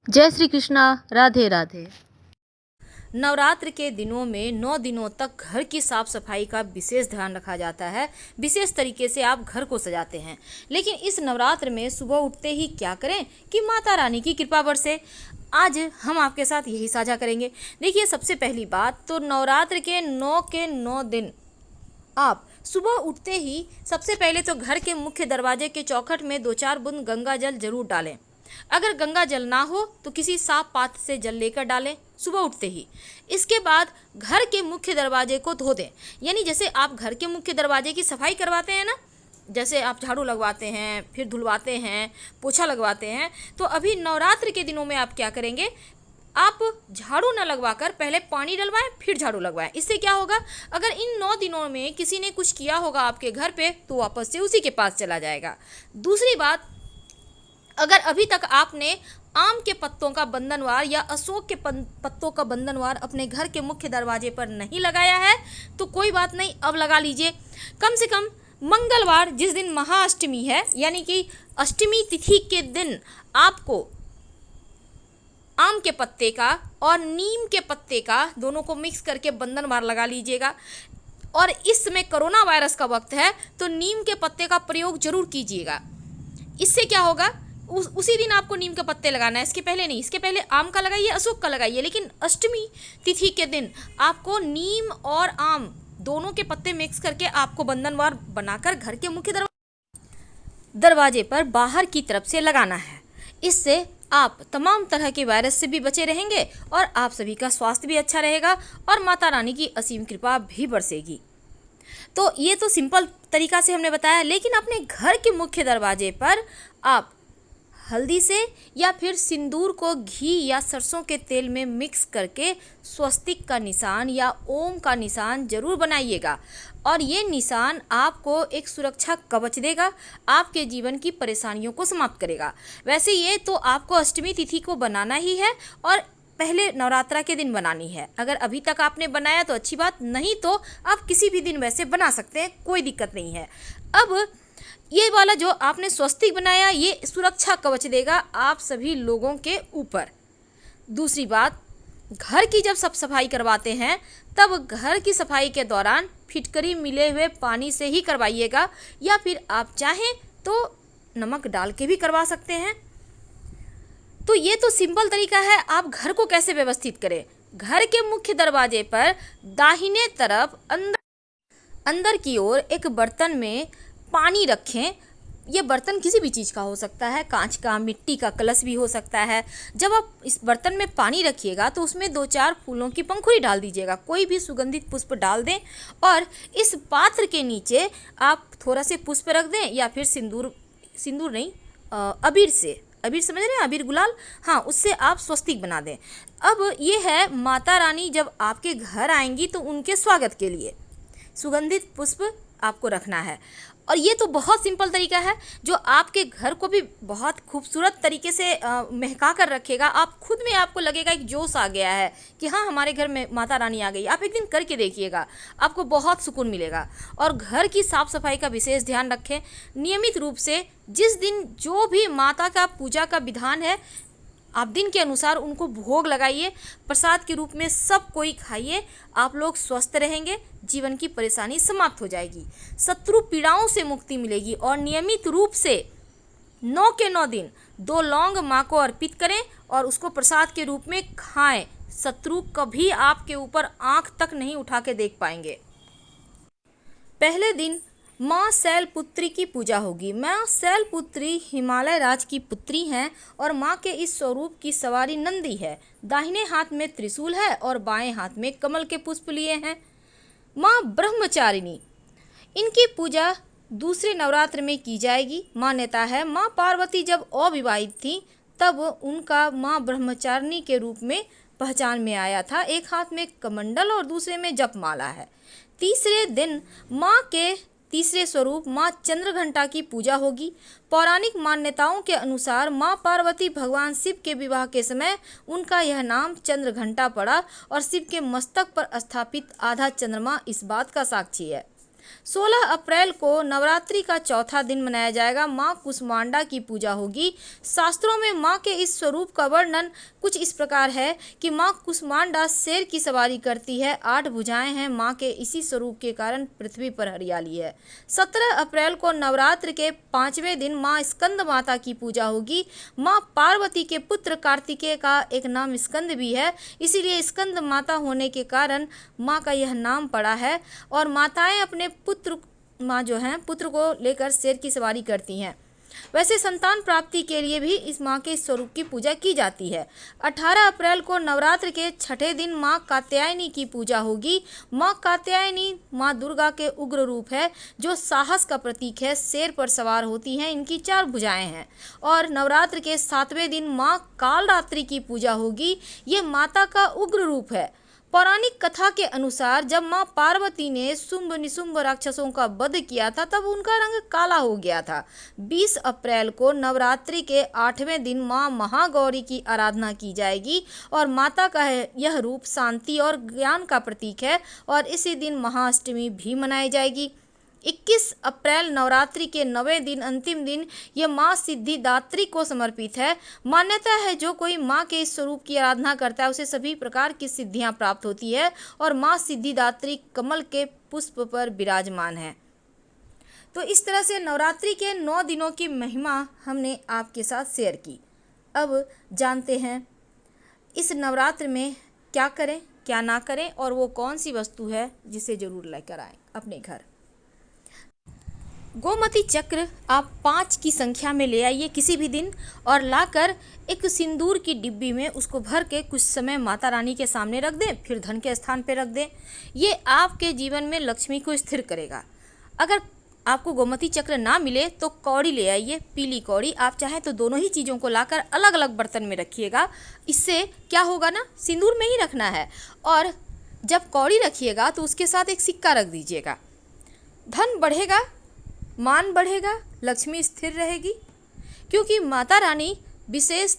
जय श्री कृष्णा। राधे राधे। नवरात्र के दिनों में 9 दिनों तक घर की साफ सफाई का विशेष ध्यान रखा जाता है। विशेष तरीके से आप घर को सजाते हैं। लेकिन इस नवरात्र में सुबह उठते ही क्या करें कि माता रानी की कृपा बरसे। आज हम आपके साथ यही साझा करेंगे। देखिए, सबसे पहली बात तो नवरात्र के 9 दिन आप सुबह उठते ही सबसे पहले तो घर के मुख्य दरवाजे के चौखट में 2-4 बूंद गंगा जल जरूर डालें। अगर गंगा जल ना हो तो किसी साफ पात्र से जल लेकर डालें सुबह उठते ही। इसके बाद घर के मुख्य दरवाजे को धो दें। यानी जैसे आप घर के मुख्य दरवाजे की सफाई करवाते हैं ना, जैसे आप झाड़ू लगवाते हैं, फिर धुलवाते हैं, पोछा लगवाते हैं, तो अभी नवरात्र के दिनों में आप क्या करेंगे, आप झाड़ू न लगवाकर पहले पानी डलवाएं फिर झाड़ू लगवाएं। इससे क्या होगा, अगर इन 9 दिनों में किसी ने कुछ किया होगा आपके घर पे तो वापस से उसी के पास चला जाएगा। दूसरी बात, अगर अभी तक आपने आम के पत्तों का बंधनवार या अशोक के पत्तों का बंधनवार अपने घर के मुख्य दरवाजे पर नहीं लगाया है तो कोई बात नहीं, अब लगा लीजिए। कम से कम मंगलवार, जिस दिन महाअष्टमी है, यानी कि अष्टमी तिथि के दिन आपको आम के पत्ते का और नीम के पत्ते का दोनों को मिक्स करके बंधनवार लगा लीजिएगा। और इस समय कोरोना वायरस का वक्त है तो नीम के पत्ते का प्रयोग जरूर कीजिएगा। इससे क्या होगा, उसी दिन आपको नीम के पत्ते लगाना है, इसके पहले नहीं। इसके पहले आम का लगाइए, अशोक का लगाइए, लेकिन अष्टमी तिथि के दिन आपको नीम और आम दोनों के पत्ते मिक्स करके आपको बंधनवार बनाकर घर के मुख्य दरवाजे पर बाहर की तरफ से लगाना है। इससे आप तमाम तरह के वायरस से भी बचे रहेंगे और आप सभी का स्वास्थ्य भी अच्छा रहेगा और माता रानी की असीम कृपा भी बरसेगी। तो ये तो सिंपल तरीका से हमने बताया, लेकिन अपने घर के मुख्य दरवाजे पर आप हल्दी से या फिर सिंदूर को घी या सरसों के तेल में मिक्स करके स्वस्तिक का निशान या ओम का निशान जरूर बनाइएगा। और ये निशान आपको एक सुरक्षा कवच देगा, आपके जीवन की परेशानियों को समाप्त करेगा। वैसे ये तो आपको अष्टमी तिथि को बनाना ही है और पहले नवरात्रा के दिन बनानी है। अगर अभी तक आपने बनाया तो अच्छी बात, नहीं तो आप किसी भी दिन वैसे बना सकते हैं, कोई दिक्कत नहीं है। अब ये वाला जो आपने स्वस्तिक बनाया, ये सुरक्षा कवच देगा आप सभी लोगों के ऊपर। दूसरी बात, घर की जब सब सफाई करवाते हैं तब घर की सफाई के दौरान फिटकरी मिले हुए पानी से ही करवाइएगा, या फिर आप चाहें तो नमक डाल के भी करवा सकते हैं। तो ये तो सिंपल तरीका है आप घर को कैसे व्यवस्थित करें। घर के मुख्य दरवाजे पर दाहिने तरफ अंदर की ओर एक बर्तन में पानी रखें। ये बर्तन किसी भी चीज़ का हो सकता है, कांच का, मिट्टी का कलश भी हो सकता है। जब आप इस बर्तन में पानी रखिएगा तो उसमें 2-4 फूलों की पंखुड़ी डाल दीजिएगा, कोई भी सुगंधित पुष्प डाल दें और इस पात्र के नीचे आप थोड़ा से पुष्प रख दें, या फिर सिंदूर नहीं, अबीर समझ रहे हैं, अबीर गुलाल, हाँ, उससे आप स्वस्तिक बना दें। अब ये है, माता रानी जब आपके घर आएंगी तो उनके स्वागत के लिए सुगंधित पुष्प आपको रखना है। और ये तो बहुत सिंपल तरीका है जो आपके घर को भी बहुत खूबसूरत तरीके से महका कर रखेगा। आप खुद में आपको लगेगा एक जोश आ गया है कि हाँ, हमारे घर में माता रानी आ गई। आप एक दिन करके देखिएगा, आपको बहुत सुकून मिलेगा। और घर की साफ सफाई का विशेष ध्यान रखें। नियमित रूप से जिस दिन जो भी माता का पूजा का विधान है, आप दिन के अनुसार उनको भोग लगाइए, प्रसाद के रूप में सब कोई खाइए। आप लोग स्वस्थ रहेंगे, जीवन की परेशानी समाप्त हो जाएगी, शत्रु पीड़ाओं से मुक्ति मिलेगी। और नियमित रूप से 9 के 9 दिन 2 लौंग माँ को अर्पित करें और उसको प्रसाद के रूप में खाएं। शत्रु कभी आपके ऊपर आंख तक नहीं उठा के देख पाएंगे। पहले दिन माँ शैलपुत्री की पूजा होगी। माँ शैलपुत्री हिमालय राज की पुत्री हैं और माँ के इस स्वरूप की सवारी नंदी है। दाहिने हाथ में त्रिशूल है और बाएं हाथ में कमल के पुष्प लिए हैं। माँ ब्रह्मचारिणी, इनकी पूजा दूसरे नवरात्र में की जाएगी। मान्यता है माँ पार्वती जब अविवाहित थी तब उनका माँ ब्रह्मचारिणी के रूप में पहचान में आया था। एक हाथ में कमंडल और दूसरे में जपमाला है। तीसरे दिन माँ के तीसरे स्वरूप माँ चंद्रघंटा की पूजा होगी। पौराणिक मान्यताओं के अनुसार माँ पार्वती भगवान शिव के विवाह के समय उनका यह नाम चंद्रघंटा पड़ा और शिव के मस्तक पर स्थापित आधा चंद्रमा इस बात का साक्षी है। 16 अप्रैल को नवरात्रि का चौथा दिन मनाया जाएगा। माँ कुष्मांडा की पूजा होगी। शास्त्रों में माँ के इस स्वरूप का वर्णन कुछ इस प्रकार है कि माँ कुष्मांडा शेर की सवारी करती है, 8 भुजाएं हैं माँ के, इसी स्वरूप के कारण पृथ्वी पर हरियाली है। 17 अप्रैल को नवरात्र के 5वें दिन माँ स्कंद माता की पूजा होगी। माँ पार्वती के पुत्र कार्तिकेय का एक नाम स्कंद भी है, इसीलिए स्कंद माता होने के कारण माँ का यह नाम पड़ा है। और माताएं अपने पुत्र को लेकर शेर की सवारी करती हैं। वैसे संतान प्राप्ति के लिए भी इस माँ के स्वरूप की पूजा की जाती है। 18 अप्रैल को नवरात्र के छठे दिन माँ कात्यायनी की पूजा होगी। माँ कात्यायनी माँ दुर्गा के उग्र रूप है, जो साहस का प्रतीक है। शेर पर सवार होती हैं, इनकी 4 भुजाएं हैं। और नवरात्र के 7वें दिन माँ कालरात्रि की पूजा होगी। ये माता का उग्र रूप है। पौराणिक कथा के अनुसार जब माँ पार्वती ने शुंभ निशुंभ राक्षसों का वध किया था, तब उनका रंग काला हो गया था। 20 अप्रैल को नवरात्रि के 8वें दिन माँ महागौरी की आराधना की जाएगी और माता का यह रूप शांति और ज्ञान का प्रतीक है और इसी दिन महाअष्टमी भी मनाई जाएगी। 21 अप्रैल नवरात्रि के 9वें दिन अंतिम दिन यह माँ सिद्धिदात्री को समर्पित है। मान्यता है जो कोई माँ के इस स्वरूप की आराधना करता है उसे सभी प्रकार की सिद्धियां प्राप्त होती है और माँ सिद्धिदात्री कमल के पुष्प पर विराजमान है। तो इस तरह से नवरात्रि के 9 दिनों की महिमा हमने आपके साथ शेयर की। अब जानते हैं इस नवरात्र में क्या करें क्या ना करें और वो कौन सी वस्तु है जिसे जरूर लेकर आएं अपने घर। गोमती चक्र आप 5 की संख्या में ले आइए किसी भी दिन और लाकर एक सिंदूर की डिब्बी में उसको भर के कुछ समय माता रानी के सामने रख दें, फिर धन के स्थान पर रख दें। ये आपके जीवन में लक्ष्मी को स्थिर करेगा। अगर आपको गोमती चक्र ना मिले तो कौड़ी ले आइए, पीली कौड़ी। आप चाहें तो दोनों ही चीज़ों को लाकर अलग अलग बर्तन में रखिएगा। इससे क्या होगा ना, सिंदूर में ही रखना है और जब कौड़ी रखिएगा तो उसके साथ एक सिक्का रख दीजिएगा। धन बढ़ेगा, मान बढ़ेगा, लक्ष्मी स्थिर रहेगी। क्योंकि माता रानी विशेष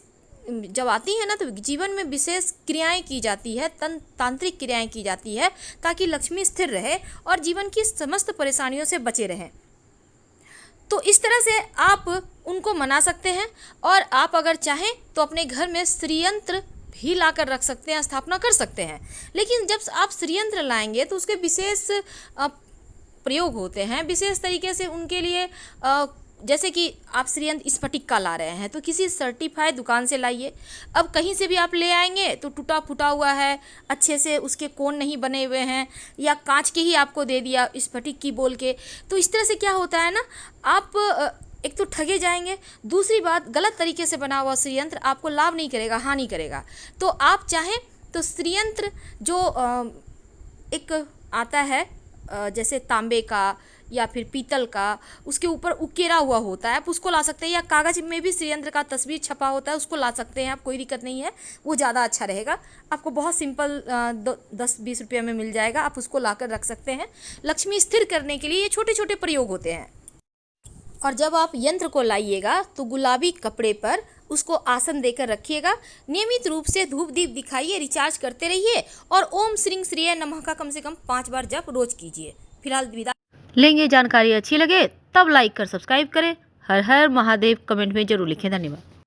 जब आती है ना तो जीवन में विशेष क्रियाएं की जाती है, तांत्रिक क्रियाएं की जाती है ताकि लक्ष्मी स्थिर रहे और जीवन की समस्त परेशानियों से बचे रहें। तो इस तरह से आप उनको मना सकते हैं और आप अगर चाहें तो अपने घर में श्रीयंत्र भी लाकर रख सकते हैं, स्थापना कर सकते हैं। लेकिन जब आप श्रीयंत्र लाएंगे तो उसके विशेष प्रयोग होते हैं, विशेष तरीके से उनके लिए। जैसे कि आप श्रीयंत्र स्फटिक का ला रहे हैं तो किसी सर्टिफाइड दुकान से लाइए। अब कहीं से भी आप ले आएंगे तो टूटा फूटा हुआ है, अच्छे से उसके कोण नहीं बने हुए हैं, या कांच के ही आपको दे दिया स्फटिक की बोल के, तो इस तरह से क्या होता है ना, आप एक तो ठगे जाएंगे, दूसरी बात गलत तरीके से बना हुआ श्रीयंत्र आपको लाभ नहीं करेगा, हानि करेगा। तो आप चाहें तो श्रीयंत्र जो एक आता है जैसे तांबे का या फिर पीतल का, उसके ऊपर उकेरा हुआ होता है, आप उसको ला सकते हैं। या कागज़ में भी श्रीयंत्र का तस्वीर छपा होता है, उसको ला सकते हैं आप, कोई दिक्कत नहीं है, वो ज़्यादा अच्छा रहेगा। आपको बहुत सिंपल 10-20 रुपये में मिल जाएगा, आप उसको लाकर रख सकते हैं। लक्ष्मी स्थिर करने के लिए ये छोटे छोटे प्रयोग होते हैं। और जब आप यंत्र को लाइएगा तो गुलाबी कपड़े पर उसको आसन देकर रखिएगा। नियमित रूप से धूप दीप दिखाइए, रिचार्ज करते रहिए और ओम श्रीं श्रीय नमः का कम से कम 5 बार जप रोज कीजिए। फिलहाल विदा लेंगे। जानकारी अच्छी लगे तब लाइक कर सब्सक्राइब करें। हर हर महादेव कमेंट में जरूर लिखें। धन्यवाद।